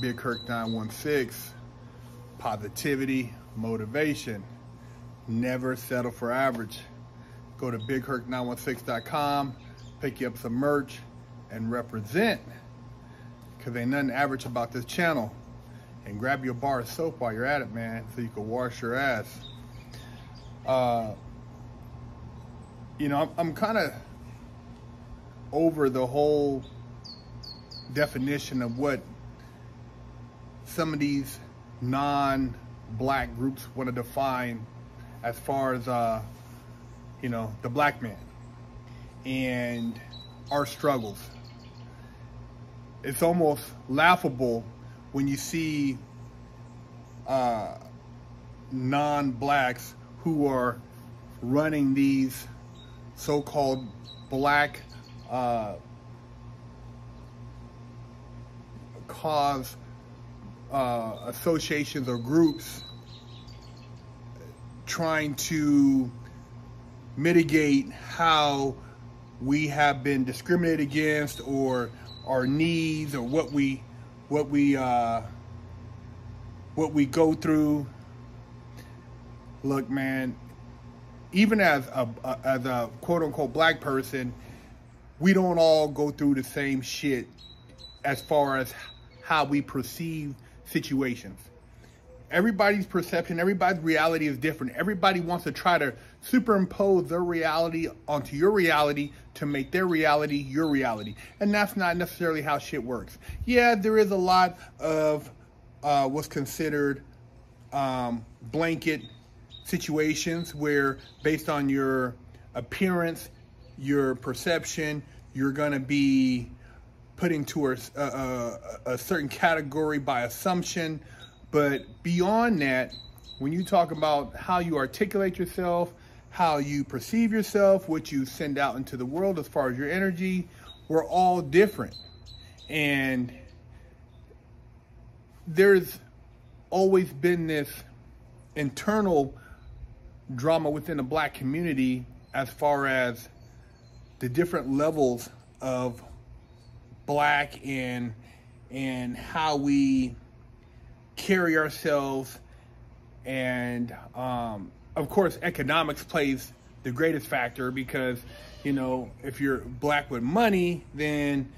Big Kirk 916. Positivity, motivation. Never settle for average. Go to bigkirk916.com, pick you up some merch, and represent. Because ain't nothing average about this channel. And grab your bar of soap while you're at it, man, so you can wash your ass. You know, I'm kind of over the whole definition of what some of these non-black groups want to define as far as, you know, the black man and our struggles. It's almost laughable when you see non-blacks who are running these so-called black cause associations or groups trying to mitigate how we have been discriminated against, or our needs, or what we go through. Look, man, even as a quote-unquote black person, we don't all go through the same shit as far as how we perceive situations. Everybody's perception, everybody's reality is different. Everybody wants to try to superimpose their reality onto your reality to make their reality your reality. And that's not necessarily how shit works. Yeah, there is a lot of what's considered blanket situations where, based on your appearance, your perception, you're going to be put into a certain category by assumption. But beyond that, when you talk about how you articulate yourself, how you perceive yourself, what you send out into the world as far as your energy, we're all different. And there's always been this internal drama within the black community as far as the different levels of black and how we carry ourselves. And of course, economics plays the greatest factor, because, you know, if you're black with money, then,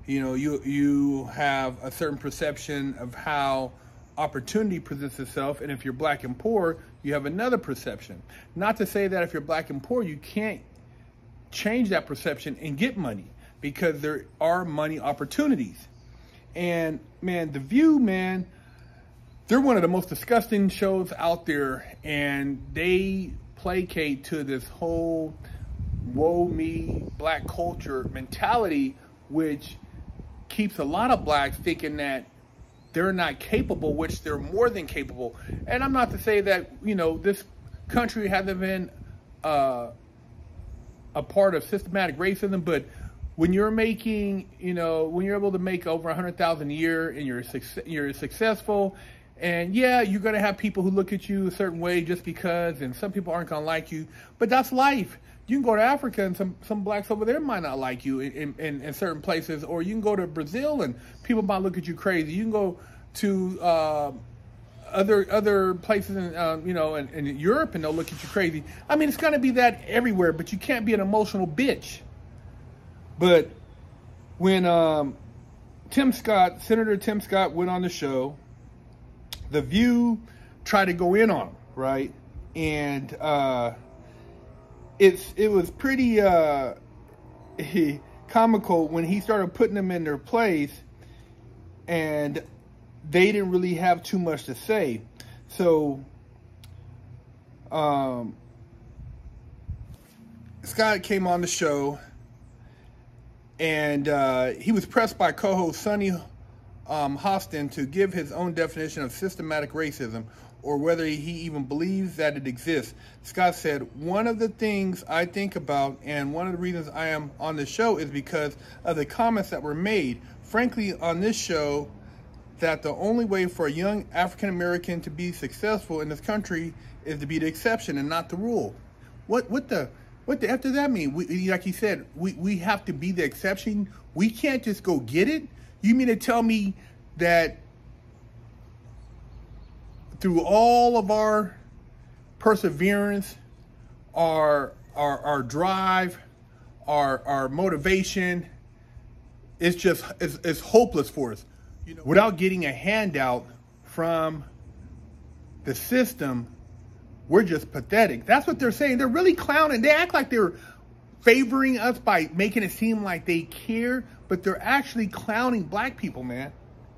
you know, you have a certain perception of how opportunity presents itself. And if you're black and poor, you have another perception. Not to say that if you're black and poor, you can't change that perception and get money, because there are money opportunities. And man, The View, man, they're one of the most disgusting shows out there, and they placate to this whole woe me black culture mentality, which keeps a lot of blacks thinking that they're not capable, which they're more than capable. And I'm not to say that, you know, this country hasn't been a part of systematic racism, but when you're making, you know, when you're able to make over 100,000 a year and you're successful, and yeah, you're going to have people who look at you a certain way just because, and some people aren't going to like you, but that's life. You can go to Africa and some blacks over there might not like you in certain places, or you can go to Brazil and people might look at you crazy. You can go to other places in, you know, in Europe, and they'll look at you crazy. I mean, it's going to be that everywhere, but you can't be an emotional bitch. But when Senator Tim Scott went on the show, The View tried to go in on him, right? And it was pretty comical when he started putting them in their place, and they didn't really have too much to say. So Scott came on the show, and he was pressed by co-host Sonny Hostin to give his own definition of systematic racism, or whether he even believes that it exists. Scott said, "One of the things I think about, and one of the reasons I am on the show, is because of the comments that were made. Frankly, on this show, that the only way for a young African American to be successful in this country is to be the exception and not the rule." What the F does that mean? Like he said, we have to be the exception. We can't just go get it. You mean to tell me that through all of our perseverance, our drive, our motivation, it's hopeless for us. You know, without getting a handout from the system, we're just pathetic. That's what they're saying. They're really clowning. They act like they're favoring us by making it seem like they care, but they're actually clowning black people, man.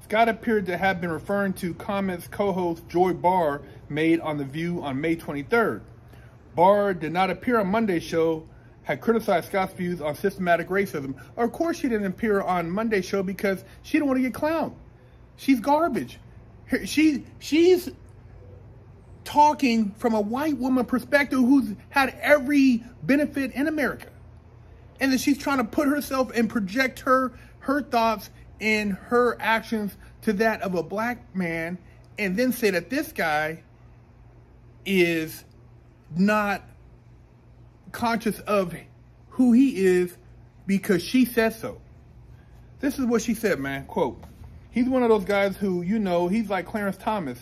Scott appeared to have been referring to comments co-host Joy Barr made on The View on May 23rd. Barr did not appear on Monday's show, had criticized Scott's views on systematic racism. Of course she didn't appear on Monday's show because she didn't want to get clowned. She's garbage. She's talking from a white woman perspective who's had every benefit in America. And then she's trying to put herself and project her thoughts and her actions to that of a black man, and then say that this guy is not conscious of who he is because she says so. This is what she said, man. Quote, he's one of those guys who, you know, he's like Clarence Thomas,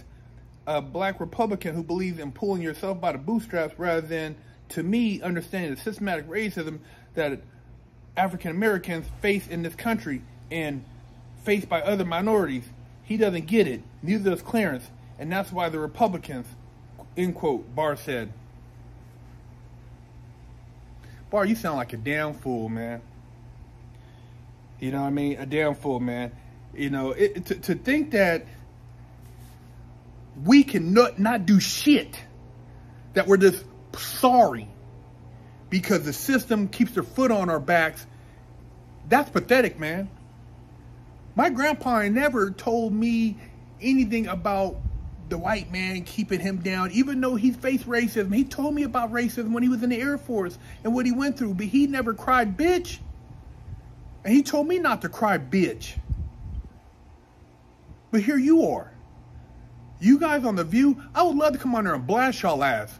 a black Republican who believes in pulling yourself by the bootstraps rather than, to me, understanding the systematic racism that African Americans face in this country and faced by other minorities. He doesn't get it. Neither does Clarence. And that's why the Republicans, end quote, Barr said. Barr, you sound like a damn fool, man. You know what I mean? A damn fool, man. You know, to think that we can not do shit, that we're just sorry because the system keeps their foot on our backs, that's pathetic, man. My grandpa never told me anything about the white man keeping him down, even though he faced racism. He told me about racism when he was in the Air Force and what he went through, but he never cried bitch. And he told me not to cry bitch. But here you are. You guys on The View, I would love to come on there and blast y'all ass.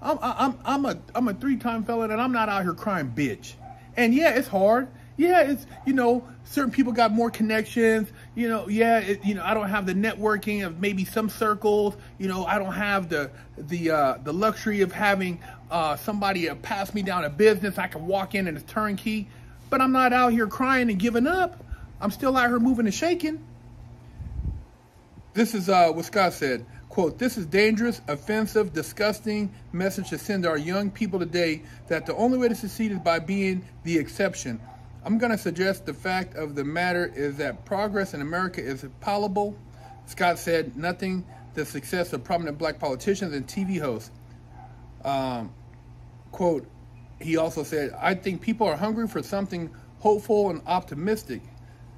I'm a three-time felon and I'm not out here crying bitch. And yeah, it's hard. Yeah, it's, you know, certain people got more connections. You know, yeah, I don't have the networking of maybe some circles. You know, I don't have the luxury of having somebody pass me down a business. I can walk in and it's turnkey. But I'm not out here crying and giving up. I'm still out here moving and shaking. This is what Scott said. Quote, this is dangerous, offensive, disgusting message to send our young people today that the only way to succeed is by being the exception. I'm going to suggest the fact of the matter is that progress in America is palatable. Scott said, nothing the success of prominent black politicians and TV hosts. Quote, he also said, I think people are hungry for something hopeful and optimistic.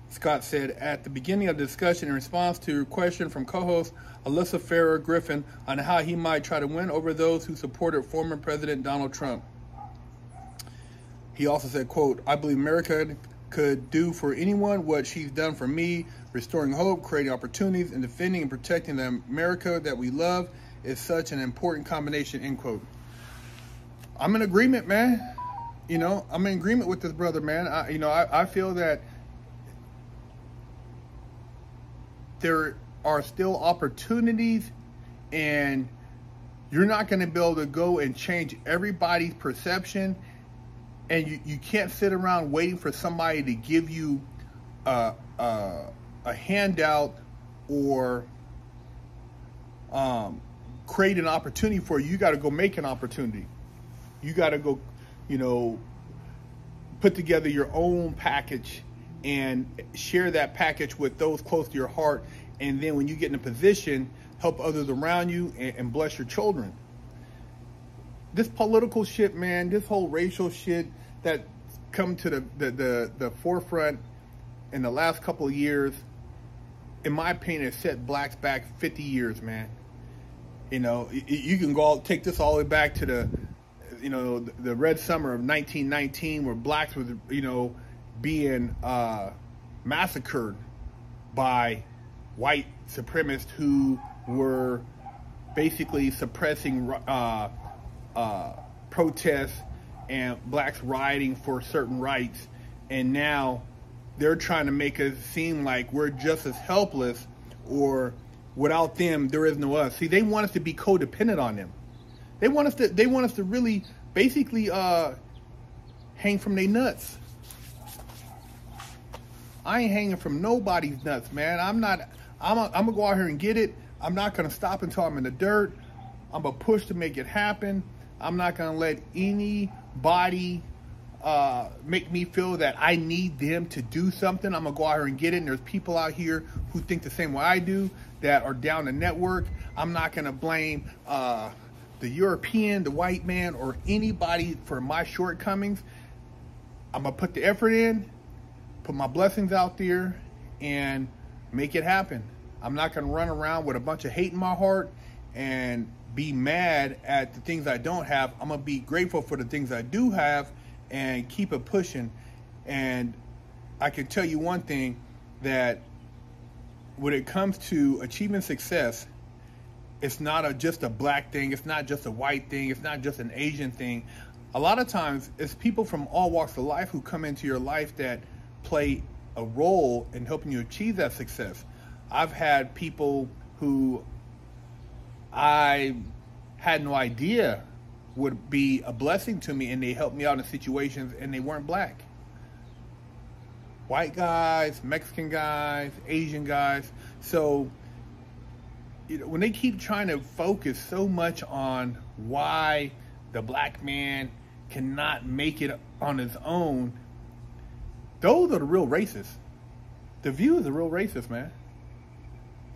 Scott said at the beginning of the discussion in response to a question from co-host Alyssa Farrer Griffin on how he might try to win over those who supported former President Donald Trump. He also said, quote, I believe America could do for anyone what she's done for me, restoring hope, creating opportunities, and defending and protecting the America that we love is such an important combination, end quote. I'm in agreement, man. You know, I'm in agreement with this brother, man. I feel that there are still opportunities, and you're not going to be able to go and change everybody's perception. And you can't sit around waiting for somebody to give you a handout or create an opportunity for you. You got to go make an opportunity. You got to go, you know, put together your own package and share that package with those close to your heart. And then when you get in a position, help others around you and bless your children. This political shit, man, this whole racial shit that come to the forefront in the last couple of years, in my opinion, has set blacks back 50 years, man. You know, you can take this all the way back to the Red Summer of 1919, where blacks were, being massacred by white supremacists who were basically suppressing protests and blacks rioting for certain rights. And now they're trying to make us seem like we're just as helpless or without them, there is no us. See, they want us to be codependent on them. They want us to really basically hang from their nuts. I ain't hanging from nobody's nuts, man. I'm gonna go out here and get it. I'm not gonna stop until I'm in the dirt. I'm gonna push to make it happen. I'm not gonna let anybody make me feel that I need them to do something. I'm gonna go out here and get it. And there's people out here who think the same way I do, that are down the network. I'm not gonna blame the European, the white man, or anybody for my shortcomings. I'm gonna put the effort in, put my blessings out there, and make it happen. I'm not gonna run around with a bunch of hate in my heart and be mad at the things I don't have. I'm gonna be grateful for the things I do have and keep it pushing. And I can tell you one thing, that when it comes to achieving success, it's not just a black thing, it's not just a white thing, it's not just an Asian thing. A lot of times it's people from all walks of life who come into your life that play a role in helping you achieve that success. I've had people who I had no idea would be a blessing to me, and they helped me out in situations, and they weren't black. White guys, Mexican guys, Asian guys. So, you know, when they keep trying to focus so much on why the black man cannot make it on his own, those are the real racists. The View is a real racist, man.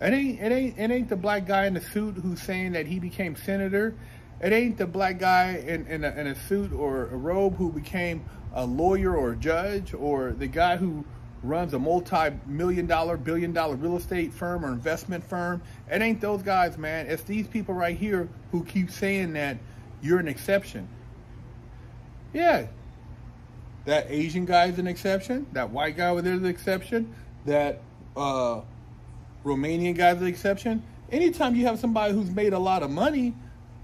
It ain't the black guy in the suit who's saying that he became senator. It ain't the black guy in a suit or a robe who became a lawyer or a judge, or the guy who runs a multi-million-dollar, billion-dollar real estate firm or investment firm. It ain't those guys, man. It's these people right here who keep saying that you're an exception. Yeah, that Asian guy is an exception. That white guy over there is an exception. That Romanian guy is an exception. Anytime you have somebody who's made a lot of money,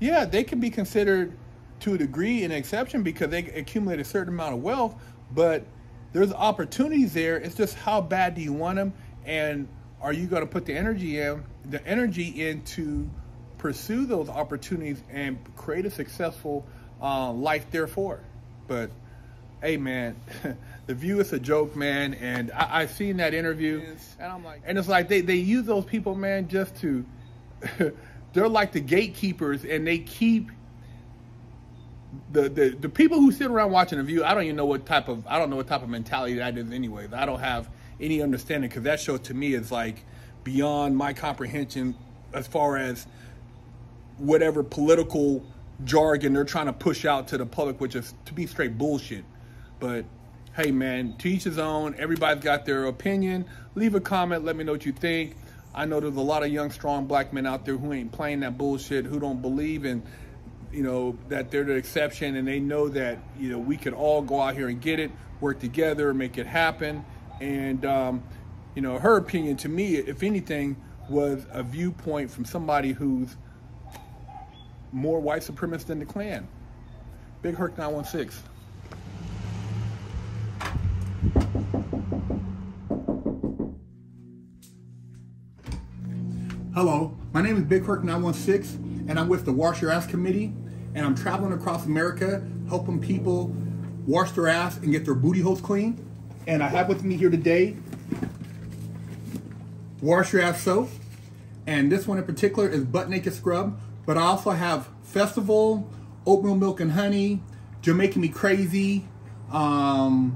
yeah, they can be considered to a degree an exception because they accumulate a certain amount of wealth, but there's opportunities there. It's just how bad do you want them, and are you going to put the energy in to pursue those opportunities and create a successful life therefore. But hey, man, The View is a joke, man, and I've seen that interview, and I'm like, and it's like they use those people, man, just to they're like the gatekeepers, and they keep the people who sit around watching The View. I don't know what type of mentality that is anyways. I don't have any understanding, because that show to me is like beyond my comprehension as far as whatever political jargon they're trying to push out to the public, which is to be straight bullshit. But hey, man, to each his own. Everybody's got their opinion. Leave a comment, let me know what you think. I know there's a lot of young, strong black men out there who ain't playing that bullshit, who don't believe in, you know, that they're the exception, and they know that, you know, we could all go out here and get it, work together, make it happen. And, you know, her opinion to me, if anything, was a viewpoint from somebody who's more white supremacist than the Klan. Big Herc 916. Hello, my name is Big Herc 916, and I'm with the Wash Your Ass Committee, and I'm traveling across America helping people wash their ass and get their booty holes clean. And I have with me here today Wash Your Ass soap, and this one in particular is Butt Naked Scrub. But I also have Festival, Oatmeal Milk and Honey, Jamaican Me Crazy, Monkey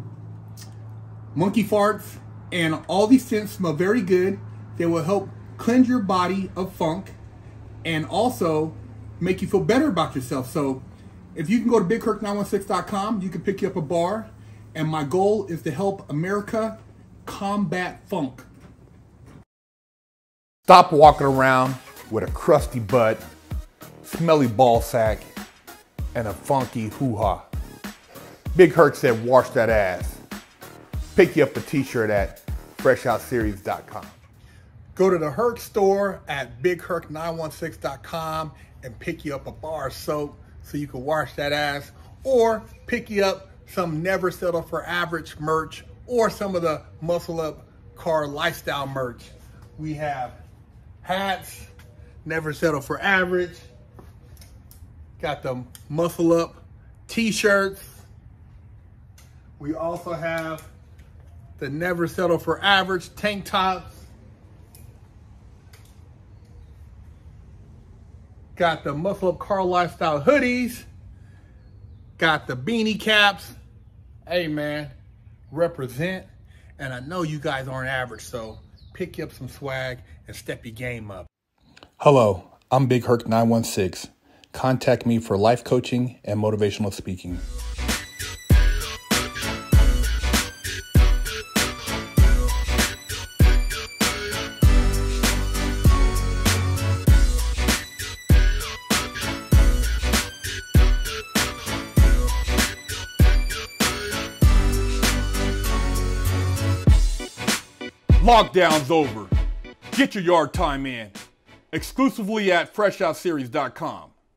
Farts, and all these scents smell very good. They will help cleanse your body of funk and also make you feel better about yourself. So if you can go to BigHerc916.com, you can pick you up a bar. And my goal is to help America combat funk. Stop walking around with a crusty butt, smelly ball sack, and a funky hoo-ha. Big Herc said, wash that ass. Pick you up a t-shirt at FreshOutSeries.com. Go to the Herc store at BigHerc916.com and pick you up a bar of soap so you can wash that ass, or pick you up some Never Settle for Average merch, or some of the Muscleup Car Lifestyle merch. We have hats, never settle for average. Got the Muscle Up t-shirts. We also have the Never Settle for Average tank tops. Got the Muscleup Car Lifestyle hoodies. Got the beanie caps. Hey man, represent. And I know you guys aren't average, so pick you up some swag and step your game up. Hello, I'm Big Herc 916. Contact me for life coaching and motivational speaking. Lockdown's over. Get your yard time in. Exclusively at FreshOutSeries.com.